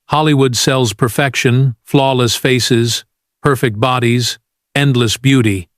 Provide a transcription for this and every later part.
Hollywood sells perfection, flawless faces, perfect bodies, endless beauty.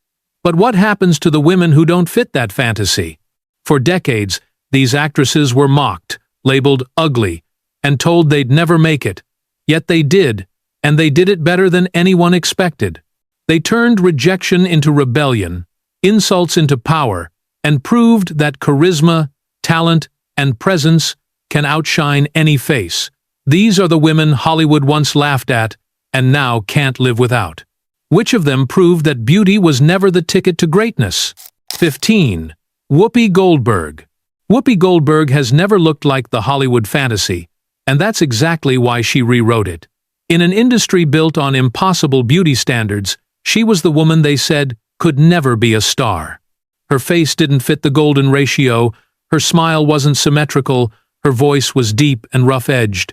But what happens to the women who don't fit that fantasy? For decades, these actresses were mocked, labeled ugly, and told they'd never make it. Yet they did, and they did it better than anyone expected. They turned rejection into rebellion, insults into power, and proved that charisma, talent, and presence can outshine any face. These are the women Hollywood once laughed at and now can't live without. Which of them proved that beauty was never the ticket to greatness? 15. Whoopi Goldberg. Whoopi Goldberg has never looked like the Hollywood fantasy, and that's exactly why she rewrote it. In an industry built on impossible beauty standards, she was the woman they said could never be a star. Her face didn't fit the golden ratio, her smile wasn't symmetrical, her voice was deep and rough-edged.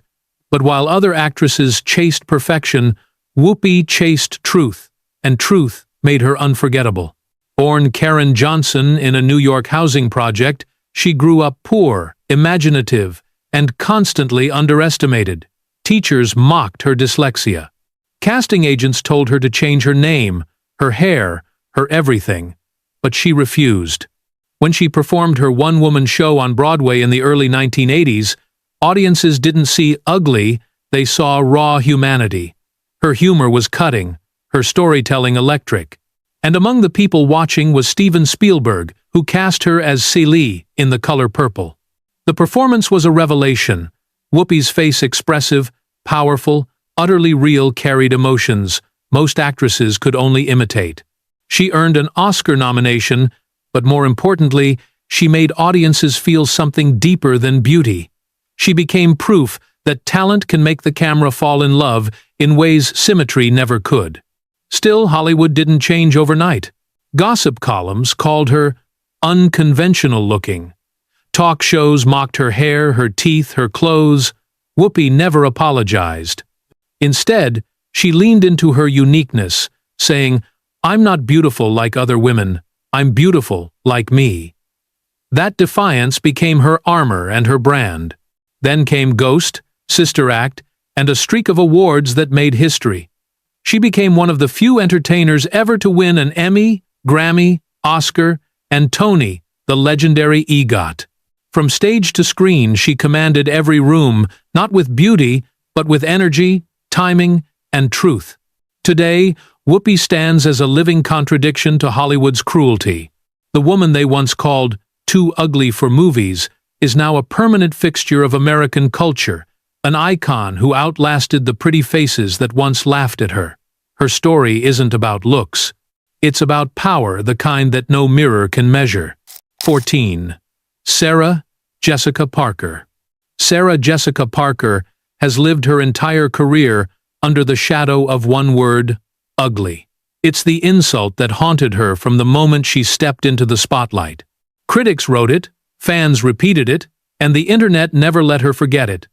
But while other actresses chased perfection, Whoopi chased truth, and truth made her unforgettable. Born Karen Johnson in a New York housing project, she grew up poor, imaginative, and constantly underestimated. Teachers mocked her dyslexia. Casting agents told her to change her name, her hair, her everything, but she refused. When she performed her one-woman show on Broadway in the early 1980s, audiences didn't see ugly, they saw raw humanity. Her humor was cutting, her storytelling electric. And among the people watching was Steven Spielberg, who cast her as Celie in The Color Purple. The performance was a revelation. Whoopi's face expressive, powerful, utterly real carried emotions most actresses could only imitate. She earned an Oscar nomination, but more importantly, she made audiences feel something deeper than beauty. She became proof that talent can make the camera fall in love in ways symmetry never could. Still, Hollywood didn't change overnight. Gossip columns called her unconventional looking. Talk shows mocked her hair, her teeth, her clothes. Whoopi never apologized. Instead, she leaned into her uniqueness, saying, "I'm not beautiful like other women. I'm beautiful like me." That defiance became her armor and her brand. Then came Ghost, Sister Act, and a streak of awards that made history. She became one of the few entertainers ever to win an Emmy, Grammy, Oscar, and Tony, the legendary EGOT. From stage to screen, she commanded every room, not with beauty, but with energy, timing, and truth. Today, Whoopi stands as a living contradiction to Hollywood's cruelty. The woman they once called too ugly for movies is now a permanent fixture of American culture, an icon who outlasted the pretty faces that once laughed at her. Her story isn't about looks. It's about power, the kind that no mirror can measure. 14. Sarah Jessica Parker. Sarah Jessica Parker has lived her entire career under the shadow of one word: ugly. It's the insult that haunted her from the moment she stepped into the spotlight. Critics wrote it, fans repeated it, and the internet never let her forget it.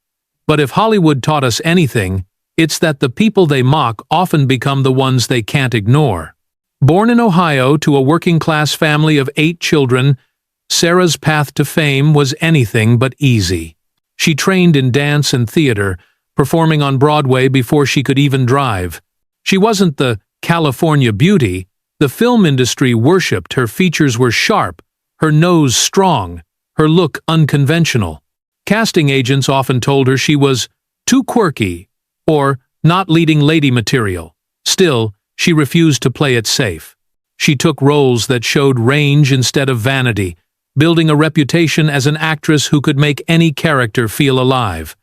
But if Hollywood taught us anything, it's that the people they mock often become the ones they can't ignore. Born in Ohio to a working-class family of 8 children, Sarah's path to fame was anything but easy. She trained in dance and theater, performing on Broadway before she could even drive. She wasn't the California beauty. The film industry worshipped her. Features were sharp, her nose strong, her look unconventional. Casting agents often told her she was too quirky or not leading lady material. Still, she refused to play it safe. She took roles that showed range instead of vanity, building a reputation as an actress who could make any character feel alive.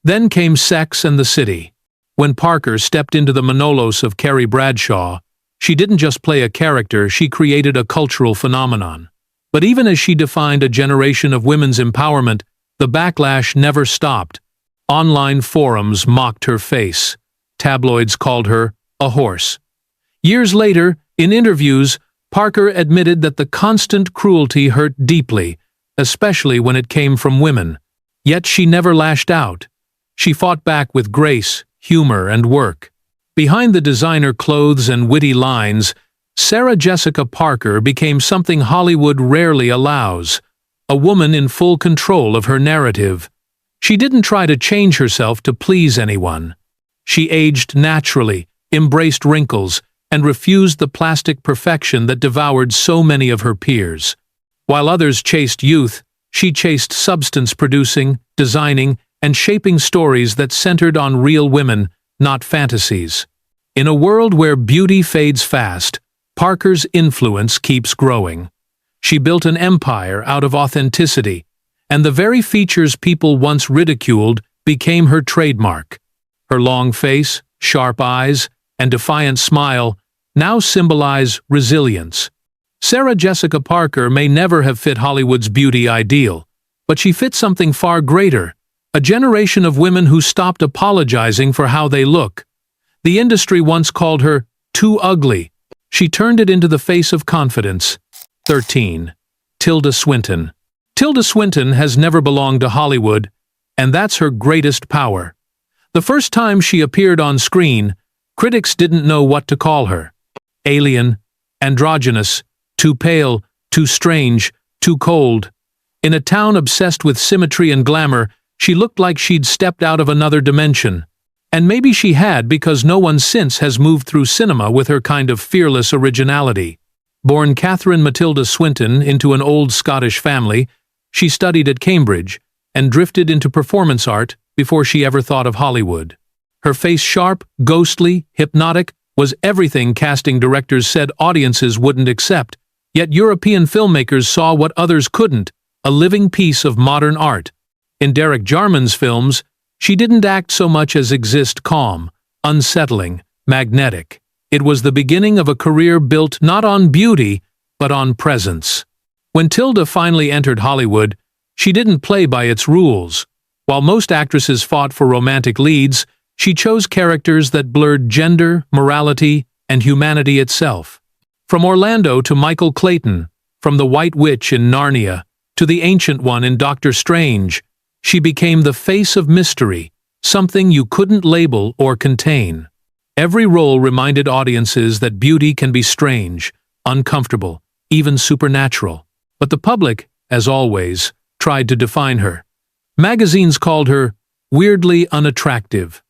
Then came Sex and the City. When Parker stepped into the Manolos of Carrie Bradshaw, she didn't just play a character, she created a cultural phenomenon. But even as she defined a generation of women's empowerment, the backlash never stopped. Online forums mocked her face. Tabloids called her a horse. Years later, in interviews, Parker admitted that the constant cruelty hurt deeply, especially when it came from women. Yet she never lashed out. She fought back with grace, humor, and work. Behind the designer clothes and witty lines, Sarah Jessica Parker became something Hollywood rarely allows, a woman in full control of her narrative. She didn't try to change herself to please anyone. She aged naturally, embraced wrinkles, and refused the plastic perfection that devoured so many of her peers. While others chased youth, she chased substance producing, designing, and shaping stories that centered on real women, not fantasies. In a world where beauty fades fast, Parker's influence keeps growing. She built an empire out of authenticity, and the very features people once ridiculed became her trademark. Her long face, sharp eyes, and defiant smile now symbolize resilience. Sarah Jessica Parker may never have fit Hollywood's beauty ideal, but she fit something far greater, a generation of women who stopped apologizing for how they look. The industry once called her too ugly. She turned it into the face of confidence. 13. Tilda Swinton. Tilda Swinton has never belonged to Hollywood, and that's her greatest power. The first time she appeared on screen, critics didn't know what to call her. Alien, androgynous, too pale, too strange, too cold. In a town obsessed with symmetry and glamour, she looked like she'd stepped out of another dimension. And maybe she had, because no one since has moved through cinema with her kind of fearless originality. Born Catherine Matilda Swinton into an old Scottish family, she studied at Cambridge and drifted into performance art before she ever thought of Hollywood. Her face sharp, ghostly, hypnotic, was everything casting directors said audiences wouldn't accept, yet European filmmakers saw what others couldn't, a living piece of modern art. In Derek Jarman's films, she didn't act so much as exist calm, unsettling, magnetic. It was the beginning of a career built not on beauty, but on presence. When Tilda finally entered Hollywood, she didn't play by its rules. While most actresses fought for romantic leads, she chose characters that blurred gender, morality, and humanity itself. From Orlando to Michael Clayton, from the White Witch in Narnia to the Ancient One in Doctor Strange, she became the face of mystery, something you couldn't label or contain. Every role reminded audiences that beauty can be strange, uncomfortable, even supernatural. But the public, as always, tried to define her. Magazines called her weirdly unattractive.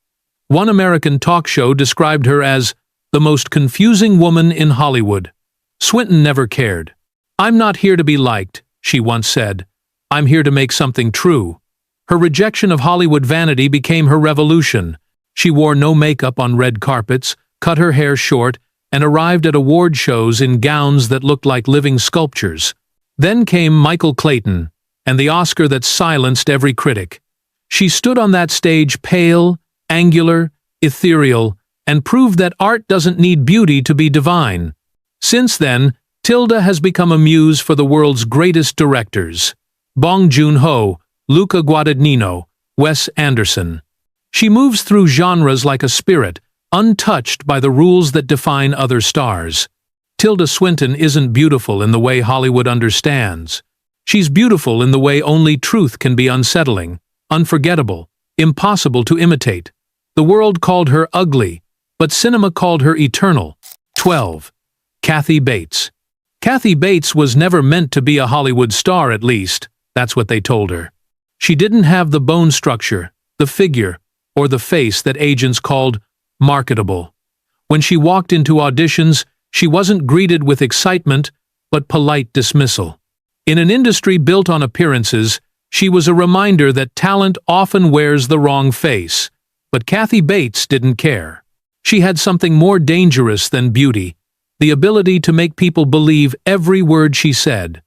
One American talk show described her as the most confusing woman in Hollywood. Swinton never cared. "I'm not here to be liked," she once said. "I'm here to make something true." Her rejection of Hollywood vanity became her revolution. She wore no makeup on red carpets, cut her hair short, and arrived at award shows in gowns that looked like living sculptures. Then came Michael Clayton, and the Oscar that silenced every critic. She stood on that stage pale, angular, ethereal, and proved that art doesn't need beauty to be divine. Since then, Tilda has become a muse for the world's greatest directors. Bong Joon-ho, Luca Guadagnino, Wes Anderson. She moves through genres like a spirit, untouched by the rules that define other stars. Tilda Swinton isn't beautiful in the way Hollywood understands. She's beautiful in the way only truth can be unsettling, unforgettable, impossible to imitate. The world called her ugly, but cinema called her eternal. 12. Kathy Bates. Kathy Bates was never meant to be a Hollywood star, at least. That's what they told her. She didn't have the bone structure, the figure, or the face that agents called marketable. When she walked into auditions, she wasn't greeted with excitement, but polite dismissal. In an industry built on appearances, she was a reminder that talent often wears the wrong face. But Kathy Bates didn't care. She had something more dangerous than beauty, the ability to make people believe every word she said.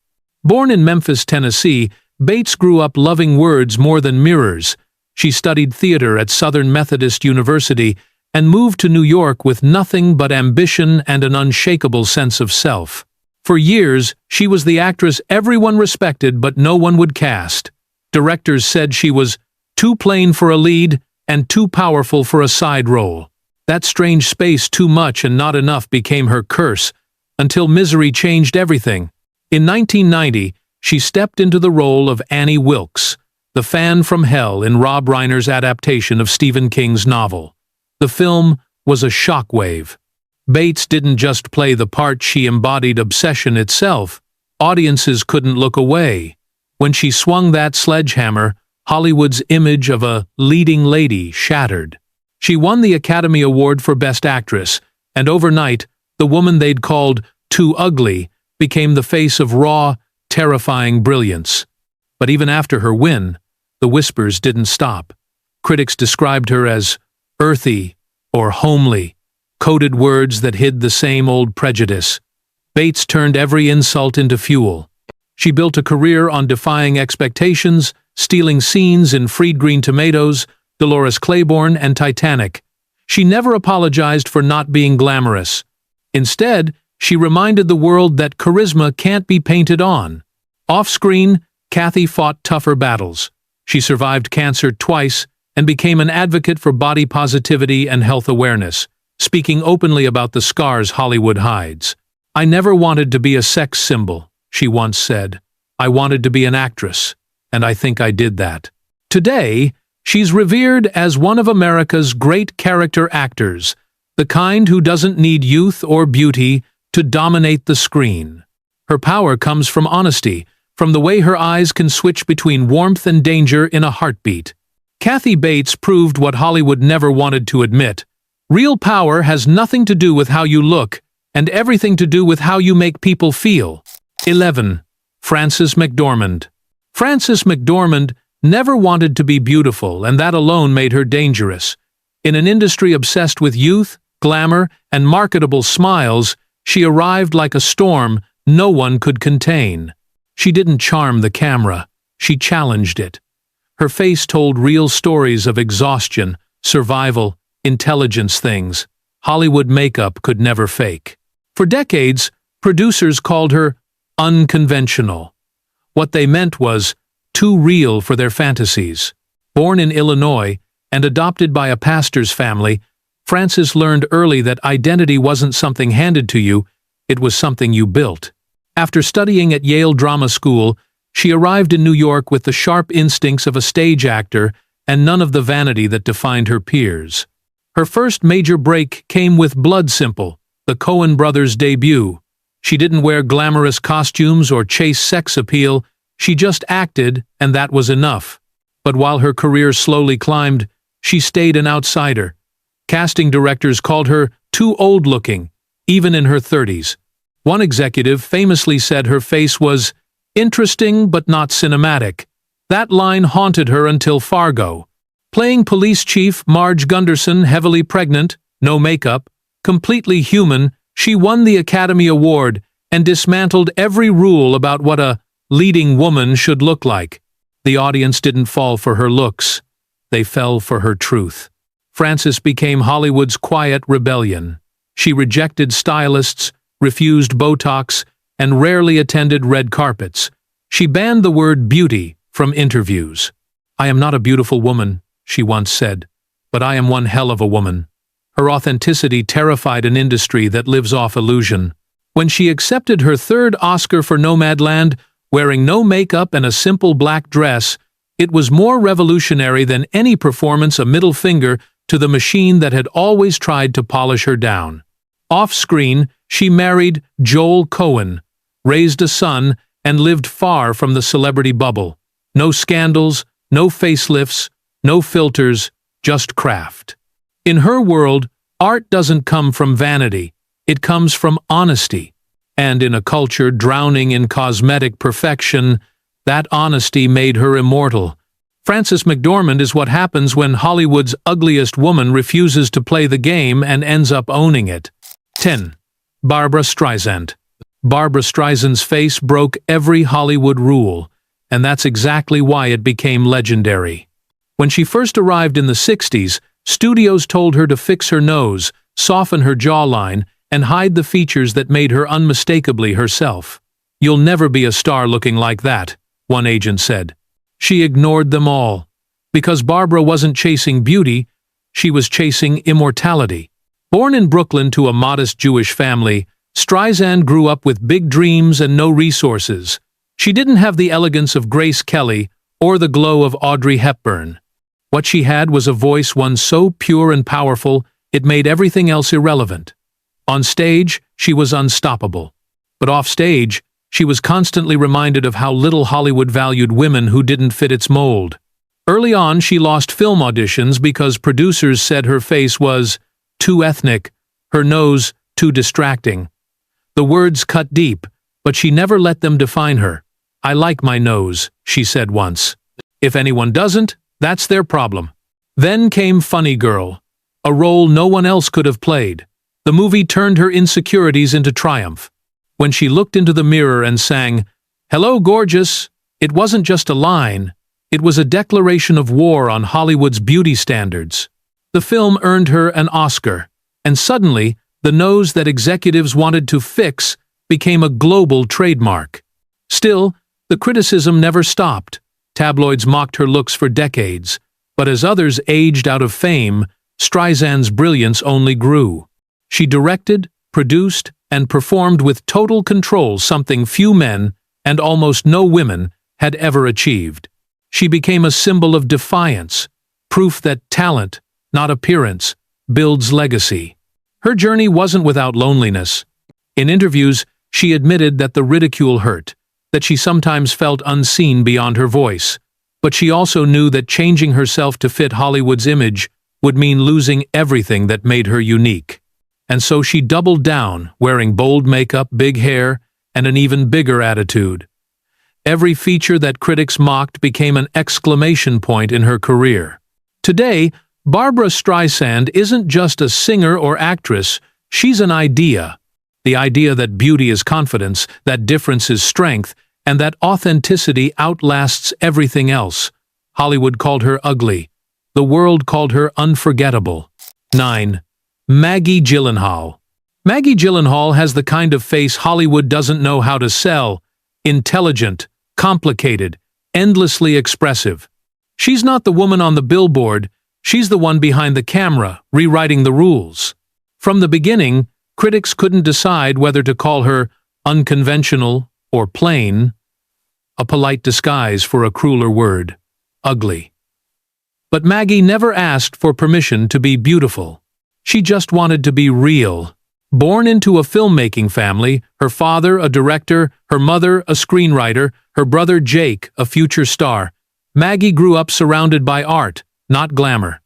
Born in Memphis, Tennessee, Bates grew up loving words more than mirrors. She studied theater at Southern Methodist University and moved to New York with nothing but ambition and an unshakable sense of self. For years, she was the actress everyone respected but no one would cast. Directors said she was too plain for a lead and too powerful for a side role. That strange space, too much and not enough, became her curse, until Misery changed everything. In 1990, she stepped into the role of Annie Wilkes, the fan from hell in Rob Reiner's adaptation of Stephen King's novel. The film was a shockwave. Bates didn't just play the part, she embodied obsession itself. Audiences couldn't look away. When she swung that sledgehammer, Hollywood's image of a leading lady shattered. She won the Academy Award for Best Actress, and overnight, the woman they'd called too ugly became the face of raw, terrifying brilliance. But even after her win, the whispers didn't stop. Critics described her as earthy or homely, coded words that hid the same old prejudice. Bates turned every insult into fuel. She built a career on defying expectations, stealing scenes in Fried Green Tomatoes, Dolores Claiborne, and Titanic. She never apologized for not being glamorous. Instead, she reminded the world that charisma can't be painted on. Off-screen, Kathy fought tougher battles. She survived cancer twice and became an advocate for body positivity and health awareness, speaking openly about the scars Hollywood hides. "I never wanted to be a sex symbol," she once said. "I wanted to be an actress, and I think I did that." Today, she's revered as one of America's great character actors, the kind who doesn't need youth or beauty to dominate the screen. Her power comes from honesty, from the way her eyes can switch between warmth and danger in a heartbeat. Kathy Bates proved what Hollywood never wanted to admit. Real power has nothing to do with how you look, and everything to do with how you make people feel. 11. Frances McDormand. Frances McDormand never wanted to be beautiful, and that alone made her dangerous. In an industry obsessed with youth, glamour, and marketable smiles, she arrived like a storm no one could contain. She didn't charm the camera, she challenged it. Her face told real stories of exhaustion, survival, intelligence, things Hollywood makeup could never fake. For decades, producers called her unconventional. What they meant was too real for their fantasies. Born in Illinois and adopted by a pastor's family, Frances learned early that identity wasn't something handed to you, it was something you built. After studying at Yale Drama School, she arrived in New York with the sharp instincts of a stage actor and none of the vanity that defined her peers. Her first major break came with Blood Simple, the Coen brothers' debut. She didn't wear glamorous costumes or chase sex appeal, she just acted, and that was enough. But while her career slowly climbed, she stayed an outsider. Casting directors called her too old-looking, even in her 30s. One executive famously said her face was interesting but not cinematic. That line haunted her until Fargo. Playing police chief Marge Gunderson, heavily pregnant, no makeup, completely human, she won the Academy Award and dismantled every rule about what a leading woman should look like. The audience didn't fall for her looks. They fell for her truth. Frances became Hollywood's quiet rebellion. She rejected stylists, refused Botox, and rarely attended red carpets. She banned the word beauty from interviews. "I am not a beautiful woman," she once said, "but I am one hell of a woman." Her authenticity terrified an industry that lives off illusion. When she accepted her third Oscar for Nomadland, wearing no makeup and a simple black dress, it was more revolutionary than any performance, a middle finger to the machine that had always tried to polish her down. Off-screen, she married Joel Coen, raised a son, and lived far from the celebrity bubble. No scandals, no facelifts, no filters, just craft. In her world, art doesn't come from vanity, it comes from honesty. And in a culture drowning in cosmetic perfection, that honesty made her immortal. Frances McDormand is what happens when Hollywood's ugliest woman refuses to play the game and ends up owning it. 10. Barbra Streisand. Barbra Streisand's face broke every Hollywood rule, and that's exactly why it became legendary. When she first arrived in the 60s, studios told her to fix her nose, soften her jawline, and hide the features that made her unmistakably herself. "You'll never be a star looking like that," one agent said. She ignored them all. Because Barbra wasn't chasing beauty, she was chasing immortality. Born in Brooklyn to a modest Jewish family, Streisand grew up with big dreams and no resources. She didn't have the elegance of Grace Kelly or the glow of Audrey Hepburn. What she had was a voice, one so pure and powerful, it made everything else irrelevant. On stage, she was unstoppable. But off stage, she was constantly reminded of how little Hollywood valued women who didn't fit its mold. Early on, she lost film auditions because producers said her face was too ethnic, her nose too distracting. The words cut deep, but she never let them define her. "I like my nose," she said once. "If anyone doesn't, that's their problem." Then came Funny Girl, a role no one else could have played. The movie turned her insecurities into triumph. When she looked into the mirror and sang, "Hello, gorgeous," it wasn't just a line. It was a declaration of war on Hollywood's beauty standards. The film earned her an Oscar, and suddenly, the nose that executives wanted to fix became a global trademark. Still, the criticism never stopped. Tabloids mocked her looks for decades, but as others aged out of fame, Streisand's brilliance only grew. She directed, produced, and performed with total control, something few men, and almost no women, had ever achieved. She became a symbol of defiance, proof that talent, not appearance, builds legacy. Her journey wasn't without loneliness. In interviews, she admitted that the ridicule hurt, that she sometimes felt unseen beyond her voice. But she also knew that changing herself to fit Hollywood's image would mean losing everything that made her unique. And so she doubled down, wearing bold makeup, big hair, and an even bigger attitude. Every feature that critics mocked became an exclamation point in her career. Today, Barbra Streisand isn't just a singer or actress, she's an idea. The idea that beauty is confidence, that difference is strength, and that authenticity outlasts everything else. Hollywood called her ugly. The world called her unforgettable. 9. Maggie Gyllenhaal. Maggie Gyllenhaal has the kind of face Hollywood doesn't know how to sell. Intelligent, complicated, endlessly expressive. She's not the woman on the billboard, she's the one behind the camera, rewriting the rules. From the beginning, critics couldn't decide whether to call her unconventional or plain, a polite disguise for a crueler word, ugly. But Maggie never asked for permission to be beautiful. She just wanted to be real. Born into a filmmaking family, her father a director, her mother a screenwriter, her brother Jake a future star, Maggie grew up surrounded by art, not glamour.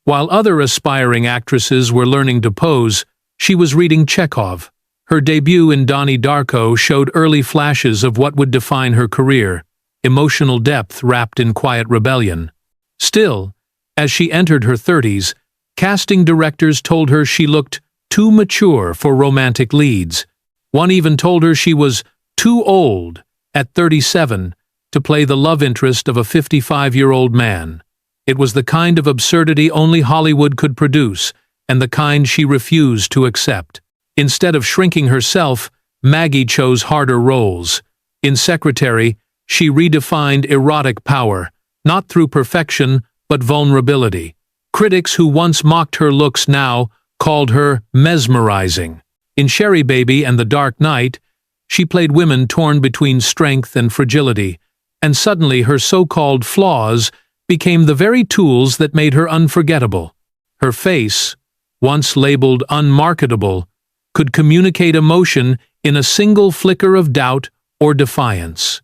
While other aspiring actresses were learning to pose, she was reading Chekhov. Her debut in Donnie Darko showed early flashes of what would define her career, emotional depth wrapped in quiet rebellion. Still, as she entered her 30s, casting directors told her she looked too mature for romantic leads. One even told her she was too old, at 37, to play the love interest of a 55-year-old man. It was the kind of absurdity only Hollywood could produce, and the kind she refused to accept. Instead of shrinking herself, Maggie chose harder roles. In Secretary, she redefined erotic power, not through perfection, but vulnerability. Critics who once mocked her looks now called her mesmerizing. In Sherry Baby and The Dark Knight, she played women torn between strength and fragility, and suddenly her so-called flaws became the very tools that made her unforgettable. Her face, once labeled unmarketable, could communicate emotion in a single flicker of doubt or defiance.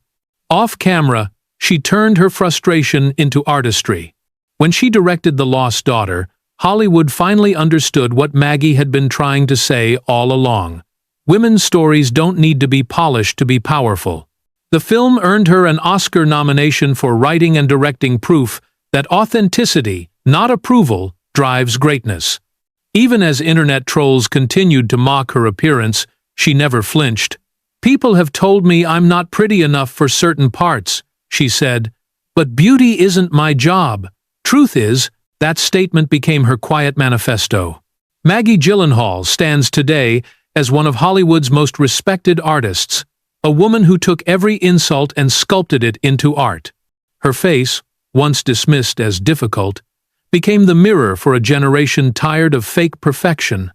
Off-camera, she turned her frustration into artistry. When she directed The Lost Daughter, Hollywood finally understood what Maggie had been trying to say all along. Women's stories don't need to be polished to be powerful. The film earned her an Oscar nomination for writing and directing, proof that authenticity, not approval, drives greatness. Even as internet trolls continued to mock her appearance, she never flinched. "People have told me I'm not pretty enough for certain parts," she said, "but beauty isn't my job." Truth is, that statement became her quiet manifesto. Maggie Gyllenhaal stands today as one of Hollywood's most respected artists, a woman who took every insult and sculpted it into art. Her face, once dismissed as difficult, became the mirror for a generation tired of fake perfection.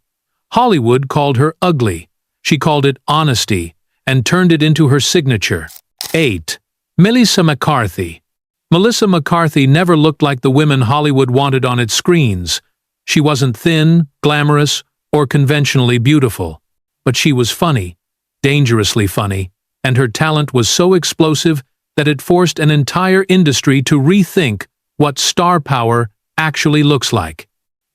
Hollywood called her ugly. She called it honesty, and turned it into her signature. 8. Melissa McCarthy. Melissa McCarthy never looked like the women Hollywood wanted on its screens. She wasn't thin, glamorous, or conventionally beautiful. But she was funny, dangerously funny, and her talent was so explosive that it forced an entire industry to rethink what star power actually looks like.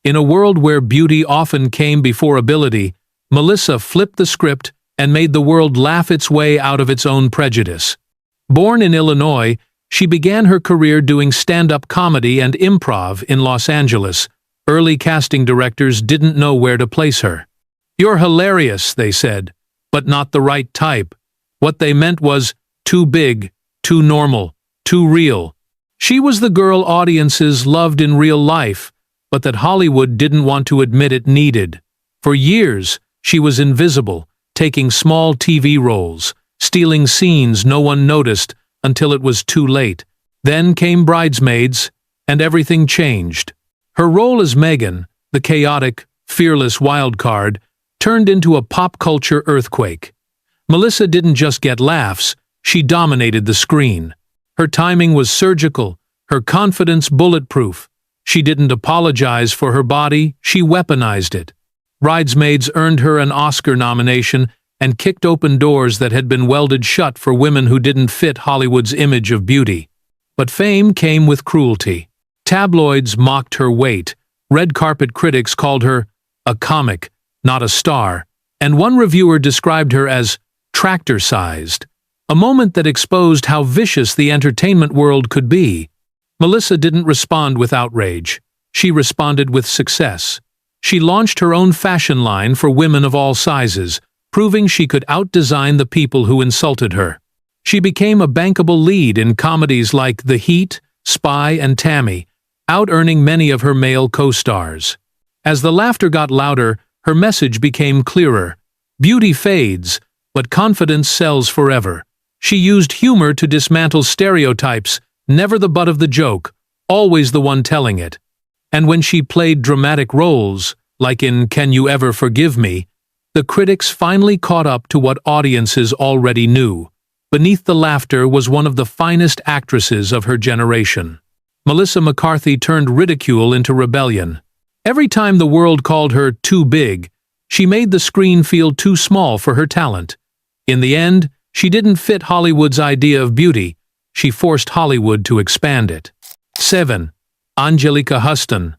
In a world where beauty often came before ability, Melissa flipped the script and made the world laugh its way out of its own prejudice. Born in Illinois, she began her career doing stand-up comedy and improv in Los Angeles. Early casting directors didn't know where to place her. "You're hilarious," they said, "but not the right type." What they meant was too big, too normal, too real. She was the girl audiences loved in real life, but that Hollywood didn't want to admit it needed. For years, she was invisible, taking small TV roles, stealing scenes no one noticed until it was too late. Then came Bridesmaids, and everything changed. Her role as Megan, the chaotic, fearless wildcard, turned into a pop culture earthquake. Melissa didn't just get laughs, she dominated the screen. Her timing was surgical, her confidence bulletproof. She didn't apologize for her body, she weaponized it. Bridesmaids earned her an Oscar nomination and kicked open doors that had been welded shut for women who didn't fit Hollywood's image of beauty. But fame came with cruelty. Tabloids mocked her weight, red carpet critics called her a comic, not a star, and one reviewer described her as tractor-sized, a moment that exposed how vicious the entertainment world could be. Melissa didn't respond with outrage. She responded with success. She launched her own fashion line for women of all sizes, proving she could outdesign the people who insulted her. She became a bankable lead in comedies like The Heat, Spy, and Tammy, out-earning many of her male co-stars. As the laughter got louder, her message became clearer. Beauty fades, but confidence sells forever. She used humor to dismantle stereotypes, never the butt of the joke, always the one telling it. And when she played dramatic roles, like in Can You Ever Forgive Me, the critics finally caught up to what audiences already knew. Beneath the laughter was one of the finest actresses of her generation. Melissa McCarthy turned ridicule into rebellion. Every time the world called her too big, she made the screen feel too small for her talent. In the end, she didn't fit Hollywood's idea of beauty. She forced Hollywood to expand it. 7. Anjelica Huston.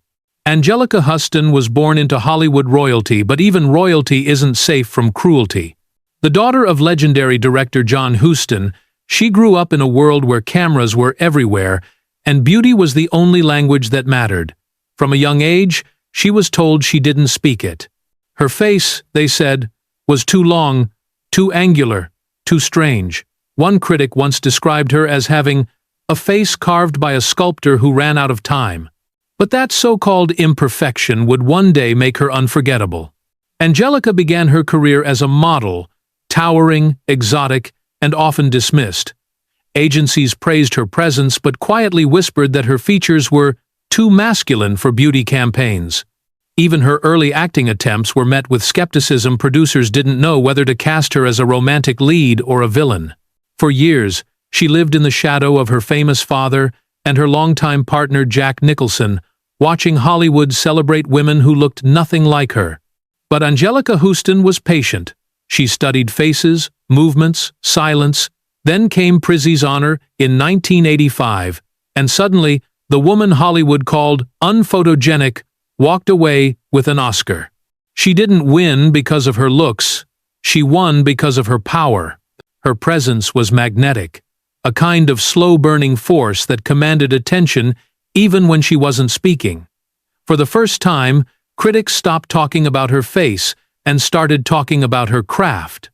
Anjelica Huston was born into Hollywood royalty, but even royalty isn't safe from cruelty. The daughter of legendary director John Huston, she grew up in a world where cameras were everywhere, and beauty was the only language that mattered. From a young age, she was told she didn't speak it. Her face, they said, was too long, too angular, too strange. One critic once described her as having a face carved by a sculptor who ran out of time. But that so-called imperfection would one day make her unforgettable. Anjelica began her career as a model, towering, exotic, and often dismissed. Agencies praised her presence but quietly whispered that her features were too masculine for beauty campaigns. Even her early acting attempts were met with skepticism. Producers didn't know whether to cast her as a romantic lead or a villain. For years, she lived in the shadow of her famous father and her longtime partner Jack Nicholson, watching Hollywood celebrate women who looked nothing like her. But Anjelica Huston was patient. She studied faces, movements, silence. Then came Prizzi's Honor in 1985, and suddenly, the woman Hollywood called unphotogenic walked away with an Oscar. She didn't win because of her looks. She won because of her power. Her presence was magnetic, a kind of slow-burning force that commanded attention even when she wasn't speaking. For the first time, critics stopped talking about her face and started talking about her craft.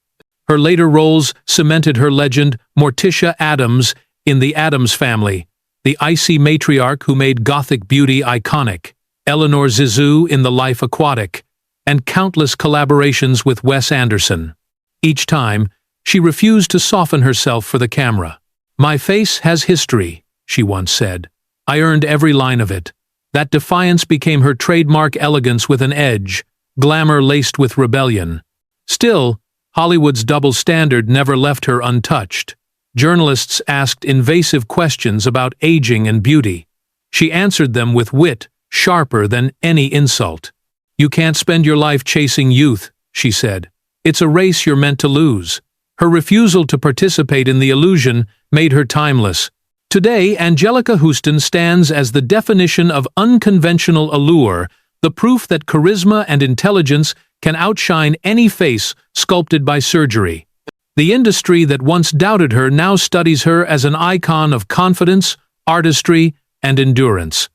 Her later roles cemented her legend. Morticia Addams in The Addams Family, the icy matriarch who made Gothic beauty iconic, Eleanor Zissou in The Life Aquatic, and countless collaborations with Wes Anderson. Each time, she refused to soften herself for the camera. "My face has history," she once said. "I earned every line of it." That defiance became her trademark, elegance with an edge, glamour laced with rebellion. Still, Hollywood's double standard never left her untouched. Journalists asked invasive questions about aging and beauty. She answered them with wit, sharper than any insult. "You can't spend your life chasing youth," she said. "It's a race you're meant to lose." Her refusal to participate in the illusion made her timeless. Today, Angelica Houston stands as the definition of unconventional allure, the proof that charisma and intelligence can outshine any face sculpted by surgery. The industry that once doubted her now studies her as an icon of confidence, artistry, and endurance.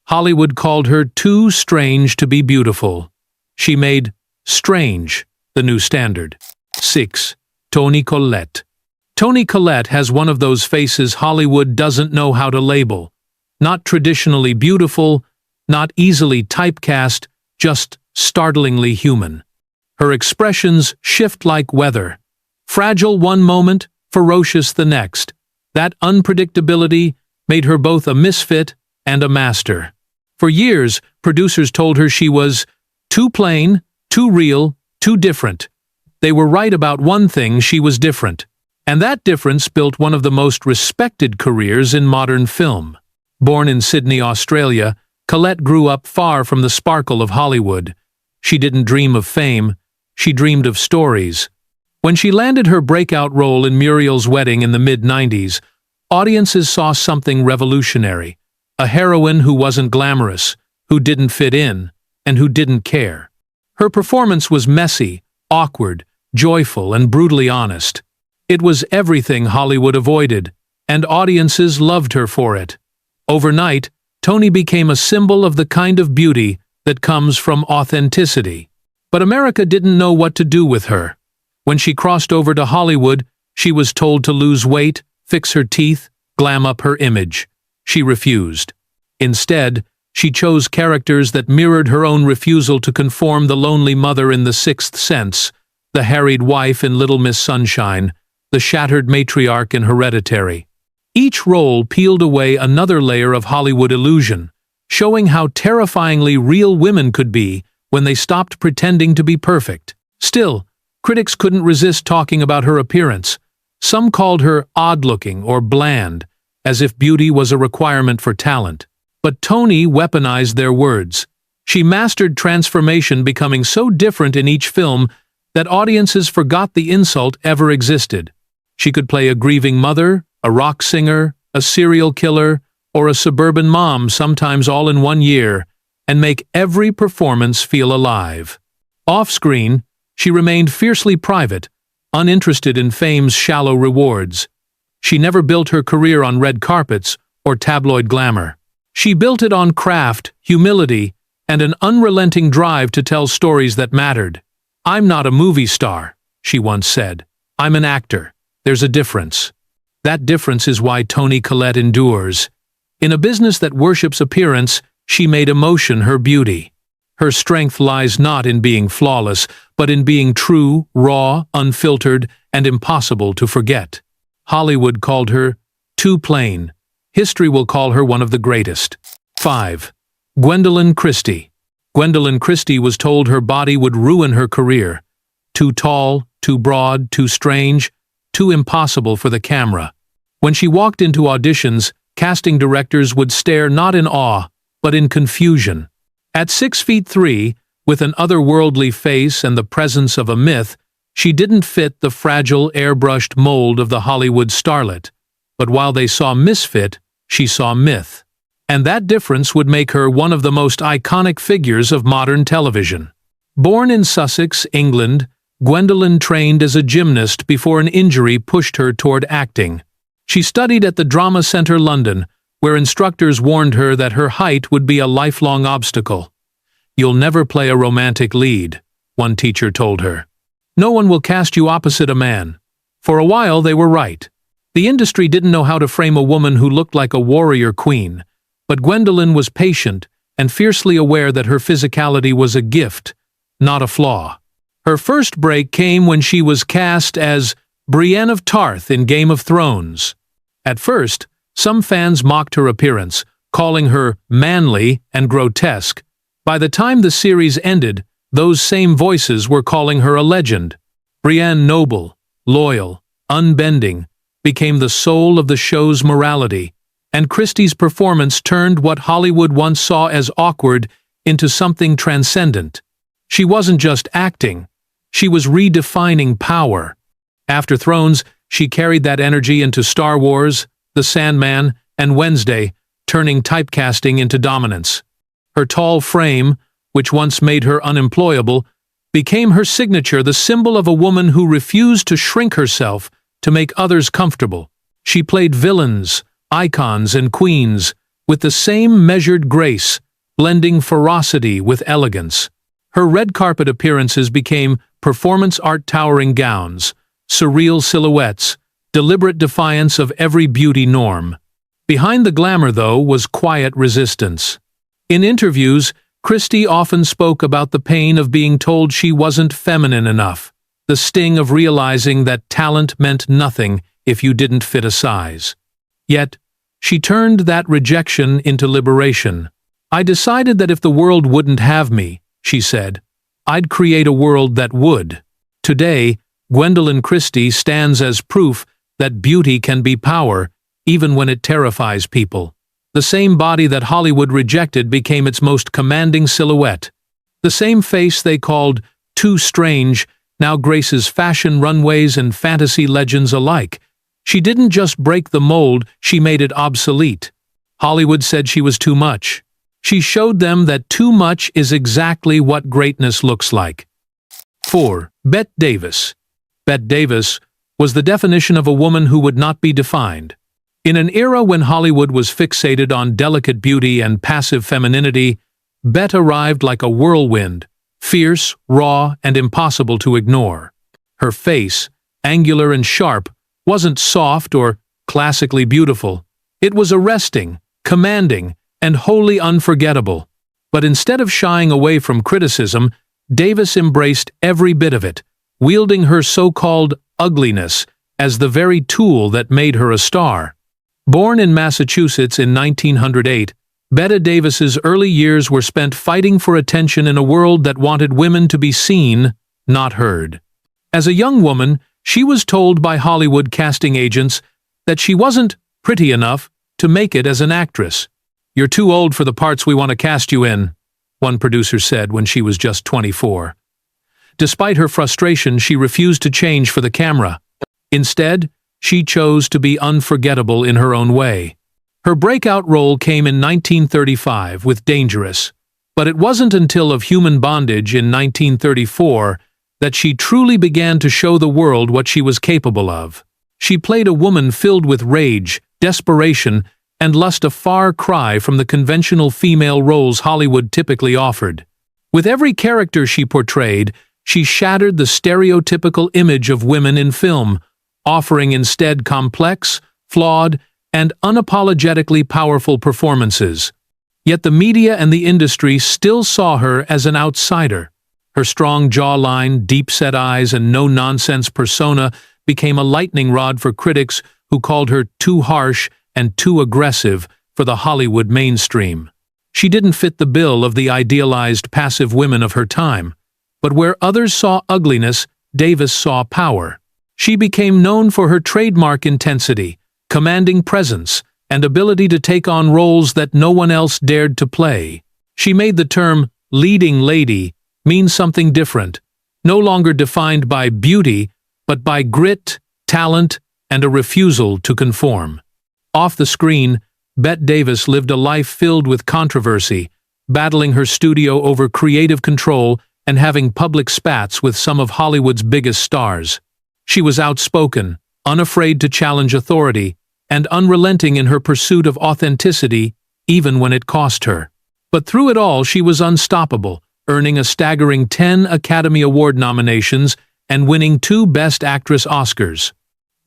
Hollywood called her too strange to be beautiful. She made strange the new standard. 6. Toni Collette. Toni Collette has one of those faces Hollywood doesn't know how to label. Not traditionally beautiful, not easily typecast, just startlingly human. Her expressions shift like weather. Fragile one moment, ferocious the next. That unpredictability made her both a misfit and a master. For years, producers told her she was too plain, too real, too different. They were right about one thing: she was different. And that difference built one of the most respected careers in modern film. Born in Sydney, Australia, Collette grew up far from the sparkle of Hollywood. She didn't dream of fame, she dreamed of stories. When she landed her breakout role in Muriel's Wedding in the mid-90s, audiences saw something revolutionary. A heroine who wasn't glamorous, who didn't fit in, and who didn't care. Her performance was messy, awkward, joyful, and brutally honest. It was everything Hollywood avoided, and audiences loved her for it. Overnight, Toni became a symbol of the kind of beauty that comes from authenticity. But America didn't know what to do with her. When she crossed over to Hollywood, she was told to lose weight, fix her teeth, glam up her image. She refused. Instead, she chose characters that mirrored her own refusal to conform: the lonely mother in The Sixth Sense, the harried wife in Little Miss Sunshine, the shattered matriarch in Hereditary. Each role peeled away another layer of Hollywood illusion, showing how terrifyingly real women could be when they stopped pretending to be perfect. Still, critics couldn't resist talking about her appearance. Some called her odd-looking or bland, as if beauty was a requirement for talent. But Toni weaponized their words. She mastered transformation, becoming so different in each film that audiences forgot the insult ever existed. She could play a grieving mother, a rock singer, a serial killer, or a suburban mom, sometimes all in one year, and make every performance feel alive. Off-screen, she remained fiercely private, uninterested in fame's shallow rewards. She never built her career on red carpets or tabloid glamour. She built it on craft, humility, and an unrelenting drive to tell stories that mattered. "I'm not a movie star," she once said. "I'm an actor. There's a difference." That difference is why Toni Collette endures. In a business that worships appearance, she made emotion her beauty. Her strength lies not in being flawless, but in being true, raw, unfiltered, and impossible to forget. Hollywood called her too plain. History will call her one of the greatest. 5. Gwendoline Christie. Gwendoline Christie was told her body would ruin her career. Too tall, too broad, too strange, too impossible for the camera. When she walked into auditions, casting directors would stare not in awe, but in confusion. At 6'3", with an otherworldly face and the presence of a myth, she didn't fit the fragile, airbrushed mold of the Hollywood starlet. But while they saw misfit, she saw myth. And that difference would make her one of the most iconic figures of modern television. Born in Sussex, England, Gwendoline trained as a gymnast before an injury pushed her toward acting. She studied at the Drama Centre London, where instructors warned her that her height would be a lifelong obstacle. "You'll never play a romantic lead," one teacher told her. "No one will cast you opposite a man." For a while they were right. The industry didn't know how to frame a woman who looked like a warrior queen, but Gwendoline was patient and fiercely aware that her physicality was a gift, not a flaw. Her first break came when she was cast as Brienne of Tarth in Game of Thrones. At first, some fans mocked her appearance, calling her manly and grotesque. By the time the series ended, those same voices were calling her a legend. Brienne, noble, loyal, unbending, became the soul of the show's morality, and Christie's performance turned what Hollywood once saw as awkward into something transcendent. She wasn't just acting, she was redefining power. After Thrones, she carried that energy into Star Wars, The Sandman, and Wednesday, turning typecasting into dominance. Her tall frame, which once made her unemployable, became her signature, the symbol of a woman who refused to shrink herself to make others comfortable. She played villains, icons, and queens with the same measured grace, blending ferocity with elegance. Her red carpet appearances became performance art, towering gowns, surreal silhouettes, deliberate defiance of every beauty norm. Behind the glamour, though, was quiet resistance. In interviews, Christie often spoke about the pain of being told she wasn't feminine enough, the sting of realizing that talent meant nothing if you didn't fit a size. Yet, she turned that rejection into liberation. "I decided that if the world wouldn't have me," she said, "I'd create a world that would." Today, Gwendolyn Christie stands as proof that beauty can be power, even when it terrifies people. The same body that Hollywood rejected became its most commanding silhouette. The same face they called too strange now graces fashion runways and fantasy legends alike. She didn't just break the mold, she made it obsolete. Hollywood said she was too much. She showed them that too much is exactly what greatness looks like. 4. Bette Davis. Bette Davis was the definition of a woman who would not be defined. In an era when Hollywood was fixated on delicate beauty and passive femininity, Bette arrived like a whirlwind, fierce, raw, and impossible to ignore. Her face, angular and sharp, wasn't soft or classically beautiful. It was arresting, commanding, and wholly unforgettable. But instead of shying away from criticism, Davis embraced every bit of it, wielding her so-called ugliness as the very tool that made her a star. Born in Massachusetts in 1908, Bette Davis's early years were spent fighting for attention in a world that wanted women to be seen, not heard. As a young woman, she was told by Hollywood casting agents that she wasn't pretty enough to make it as an actress. "You're too old for the parts we want to cast you in," one producer said when she was just 24. Despite her frustration, she refused to change for the camera. Instead, she chose to be unforgettable in her own way. Her breakout role came in 1935 with Dangerous, but it wasn't until Of Human Bondage in 1934 that she truly began to show the world what she was capable of. She played a woman filled with rage, desperation, and lust, a far cry from the conventional female roles Hollywood typically offered. With every character she portrayed, she shattered the stereotypical image of women in film, offering instead complex, flawed, and unapologetically powerful performances. Yet the media and the industry still saw her as an outsider. Her strong jawline, deep-set eyes, and no-nonsense persona became a lightning rod for critics who called her too harsh and too aggressive for the Hollywood mainstream. She didn't fit the bill of the idealized passive women of her time, but where others saw ugliness, Davis saw power. She became known for her trademark intensity, commanding presence, and ability to take on roles that no one else dared to play. She made the term leading lady mean something different, no longer defined by beauty, but by grit, talent, and a refusal to conform. Off the screen, Bette Davis lived a life filled with controversy, battling her studio over creative control and having public spats with some of Hollywood's biggest stars. She was outspoken, unafraid to challenge authority, and unrelenting in her pursuit of authenticity, even when it cost her. But through it all, she was unstoppable, earning a staggering 10 Academy Award nominations and winning 2 Best Actress Oscars.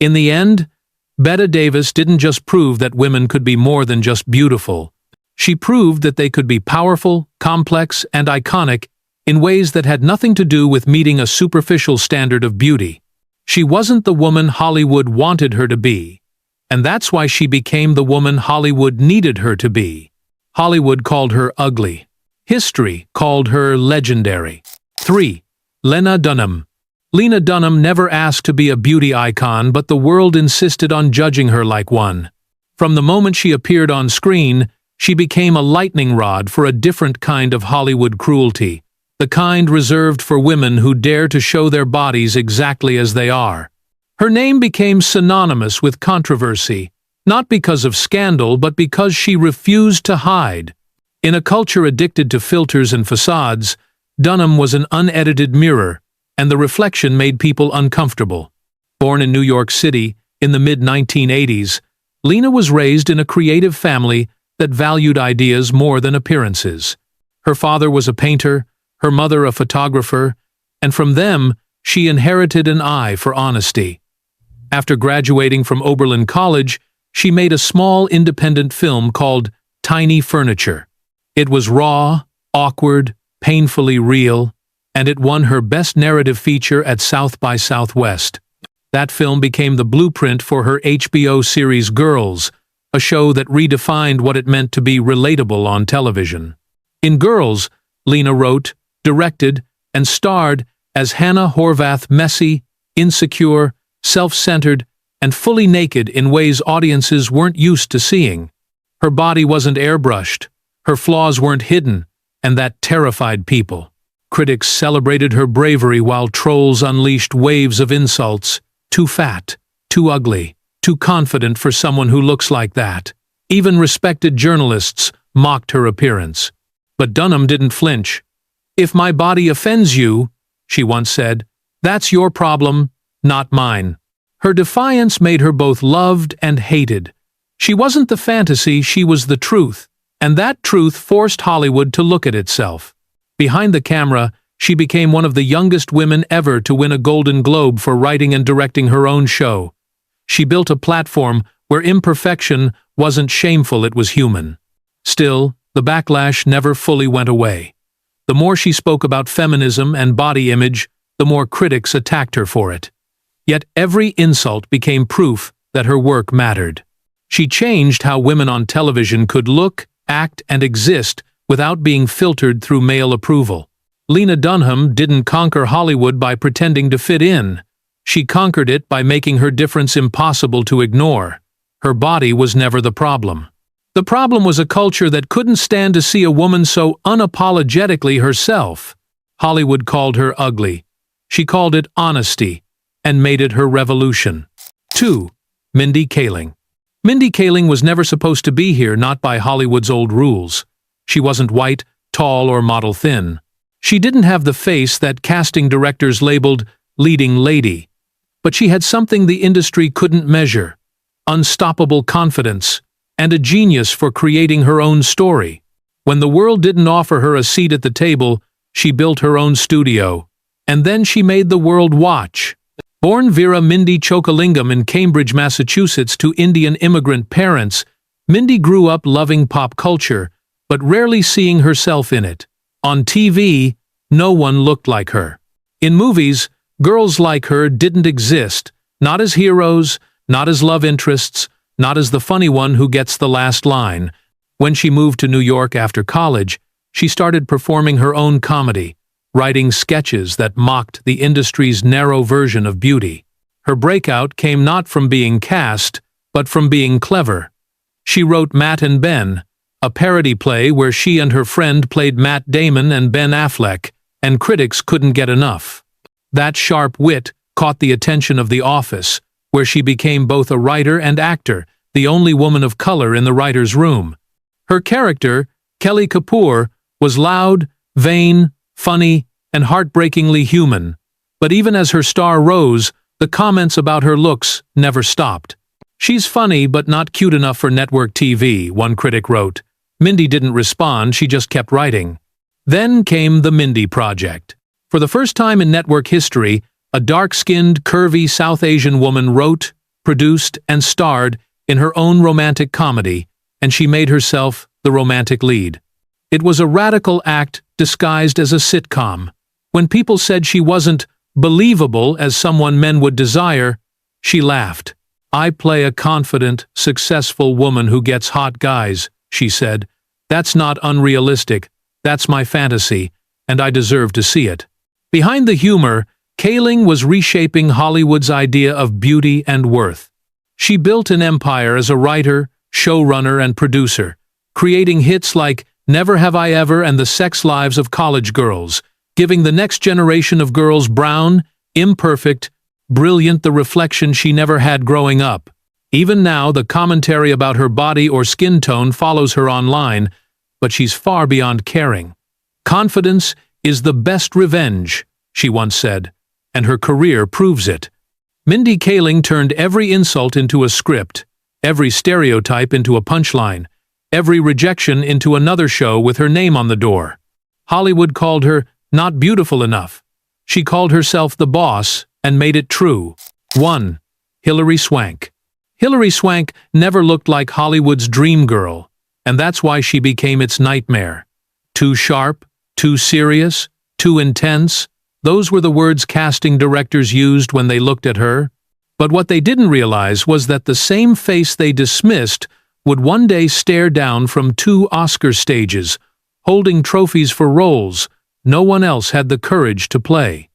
In the end, Bette Davis didn't just prove that women could be more than just beautiful. She proved that they could be powerful, complex, and iconic in ways that had nothing to do with meeting a superficial standard of beauty. She wasn't the woman Hollywood wanted her to be, and that's why she became the woman Hollywood needed her to be. Hollywood called her ugly. History called her legendary. 3. Lena Dunham. Lena Dunham never asked to be a beauty icon, but the world insisted on judging her like one. From the moment she appeared on screen, she became a lightning rod for a different kind of Hollywood cruelty, the kind reserved for women who dare to show their bodies exactly as they are. Her name became synonymous with controversy, Not because of scandal, but because she refused to hide. In a culture addicted to filters and facades, Dunham was an unedited mirror, and the reflection made people uncomfortable. Born in New York City in the mid-1980s, Lena was raised in a creative family that valued ideas more than appearances. Her father was a painter, her mother a photographer, and from them she inherited an eye for honesty. After graduating from Oberlin College, she made a small independent film called Tiny Furniture. It was raw, awkward, painfully real, and it won her Best Narrative Feature at South by Southwest. That film became the blueprint for her HBO series Girls, a show that redefined what it meant to be relatable on television. In Girls, Lena wrote, directed, and starred as Hannah Horvath, messy, insecure, self-centered, and fully naked in ways audiences weren't used to seeing. Her body wasn't airbrushed, her flaws weren't hidden, and that terrified people. Critics celebrated her bravery while trolls unleashed waves of insults. Too fat, too ugly, too confident for someone who looks like that. Even respected journalists mocked her appearance. But Dunham didn't flinch. "If my body offends you," she once said, "that's your problem, not mine." Her defiance made her both loved and hated. She wasn't the fantasy, she was the truth, and that truth forced Hollywood to look at itself. Behind the camera, she became one of the youngest women ever to win a Golden Globe for writing and directing her own show. She built a platform where imperfection wasn't shameful, it was human. Still, the backlash never fully went away. The more she spoke about feminism and body image, the more critics attacked her for it. Yet every insult became proof that her work mattered. She changed how women on television could look, act, and exist without being filtered through male approval. Lena Dunham didn't conquer Hollywood by pretending to fit in. She conquered it by making her difference impossible to ignore. Her body was never the problem. The problem was a culture that couldn't stand to see a woman so unapologetically herself. Hollywood called her ugly. She called it honesty, and made it her revolution. 2. Mindy Kaling. Mindy Kaling was never supposed to be here, not by Hollywood's old rules. She wasn't white, tall, or model thin. She didn't have the face that casting directors labeled leading lady. But she had something the industry couldn't measure: unstoppable confidence, and a genius for creating her own story. When the world didn't offer her a seat at the table, she built her own studio. And then she made the world watch. Born Vera Mindy Chokalingam in Cambridge, Massachusetts, to Indian immigrant parents, Mindy grew up loving pop culture, but rarely seeing herself in it. On TV, no one looked like her. In movies, girls like her didn't exist, not as heroes, not as love interests, not as the funny one who gets the last line. When she moved to New York after college, she started performing her own comedy, writing sketches that mocked the industry's narrow version of beauty. Her breakout came not from being cast, but from being clever. She wrote Matt and Ben, a parody play where she and her friend played Matt Damon and Ben Affleck, and critics couldn't get enough. That sharp wit caught the attention of The Office, where she became both a writer and actor, the only woman of color in the writer's room. Her character, Kelly Kapoor, was loud, vain, funny, and heartbreakingly human. But even as her star rose, the comments about her looks never stopped. "She's funny but not cute enough for network TV," one critic wrote. Mindy didn't respond, she just kept writing. Then came the Mindy Project. For the first time in network history, a dark-skinned, curvy South Asian woman wrote, produced, and starred in her own romantic comedy, and she made herself the romantic lead. It was a radical act disguised as a sitcom. When people said she wasn't believable as someone men would desire, she laughed. "I play a confident, successful woman who gets hot guys," she said. "That's not unrealistic, that's my fantasy, and I deserve to see it." Behind the humor, Kaling was reshaping Hollywood's idea of beauty and worth. She built an empire as a writer, showrunner, and producer, creating hits like Never Have I Ever and The Sex Lives of College Girls, giving the next generation of girls brown, imperfect, brilliant, the reflection she never had growing up. Even now, the commentary about her body or skin tone follows her online, but she's far beyond caring. "Confidence is the best revenge," she once said, and her career proves it. Mindy Kaling turned every insult into a script, every stereotype into a punchline, every rejection into another show with her name on the door. Hollywood called her not beautiful enough. She called herself the boss and made it true. 1. Hilary Swank. Hilary Swank never looked like Hollywood's dream girl, and that's why she became its nightmare. Too sharp, too serious, too intense. Those were the words casting directors used when they looked at her. But what they didn't realize was that the same face they dismissed would one day stare down from 2 Oscar stages, holding trophies for roles no one else had the courage to play.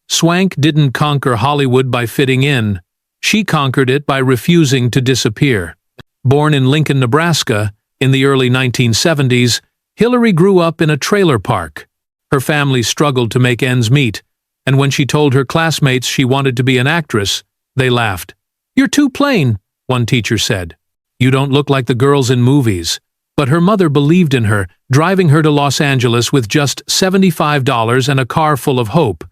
Swank didn't conquer Hollywood by fitting in. She conquered it by refusing to disappear. Born in Lincoln, Nebraska, in the early 1970s, Hilary grew up in a trailer park. Her family struggled to make ends meet, and when she told her classmates she wanted to be an actress, they laughed. "You're too plain," one teacher said. "You don't look like the girls in movies." But her mother believed in her, driving her to Los Angeles with just $75 and a car full of hope.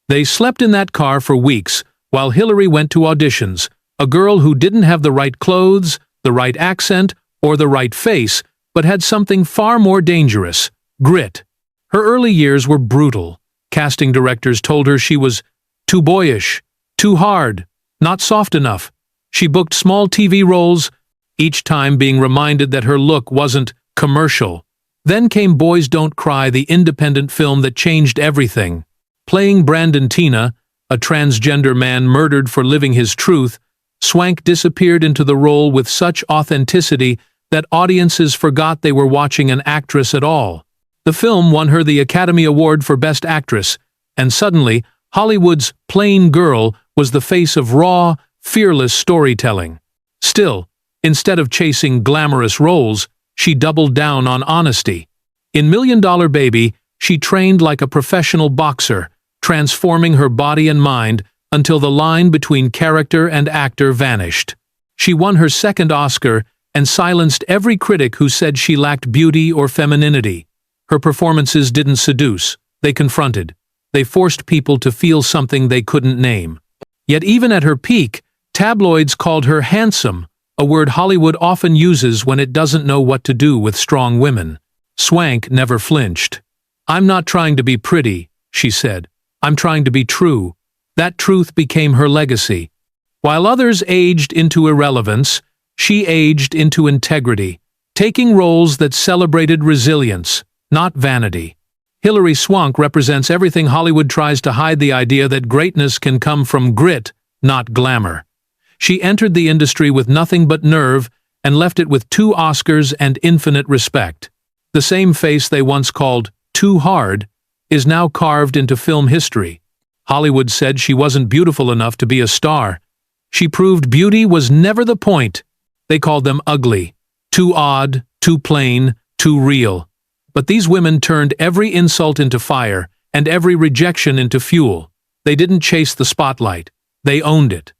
They slept in that car for weeks, while Hilary went to auditions, a girl who didn't have the right clothes, the right accent, or the right face, but had something far more dangerous: grit. Her early years were brutal. Casting directors told her she was too boyish, too hard, not soft enough. She booked small TV roles, each time being reminded that her look wasn't commercial. Then came Boys Don't Cry, the independent film that changed everything. Playing Brandon Teena, a transgender man murdered for living his truth, Swank disappeared into the role with such authenticity that audiences forgot they were watching an actress at all. The film won her the Academy Award for Best Actress, and suddenly, Hollywood's plain girl was the face of raw, fearless storytelling. Still, instead of chasing glamorous roles, she doubled down on honesty. In $1 Million Baby, she trained like a professional boxer, transforming her body and mind until the line between character and actor vanished. She won her second Oscar and silenced every critic who said she lacked beauty or femininity. Her performances didn't seduce, they confronted. They forced people to feel something they couldn't name. Yet even at her peak, tabloids called her handsome, a word Hollywood often uses when it doesn't know what to do with strong women. Swank never flinched. "I'm not trying to be pretty," she said. "I'm trying to be true." That truth became her legacy. While others aged into irrelevance, she aged into integrity, taking roles that celebrated resilience, not vanity. Hilary Swank represents everything Hollywood tries to hide: the idea that greatness can come from grit, not glamour. She entered the industry with nothing but nerve and left it with 2 Oscars and infinite respect. The same face they once called too hard is now carved into film history. Hollywood said she wasn't beautiful enough to be a star. She proved beauty was never the point. They called them ugly, too odd, too plain, too real. But these women turned every insult into fire and every rejection into fuel. They didn't chase the spotlight. They owned it.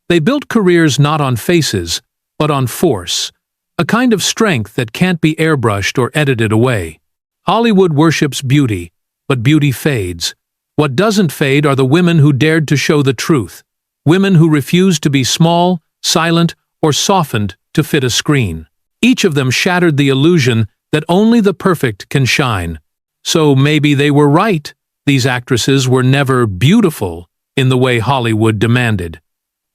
They built careers not on faces, but on force, a kind of strength that can't be airbrushed or edited away. Hollywood worships beauty, but beauty fades. What doesn't fade are the women who dared to show the truth, women who refused to be small, silent, or softened to fit a screen. Each of them shattered the illusion that only the perfect can shine. So maybe they were right. These actresses were never beautiful in the way Hollywood demanded.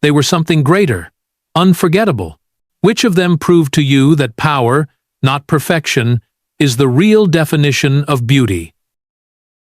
They were something greater, unforgettable. Which of them proved to you that power, not perfection, is the real definition of beauty?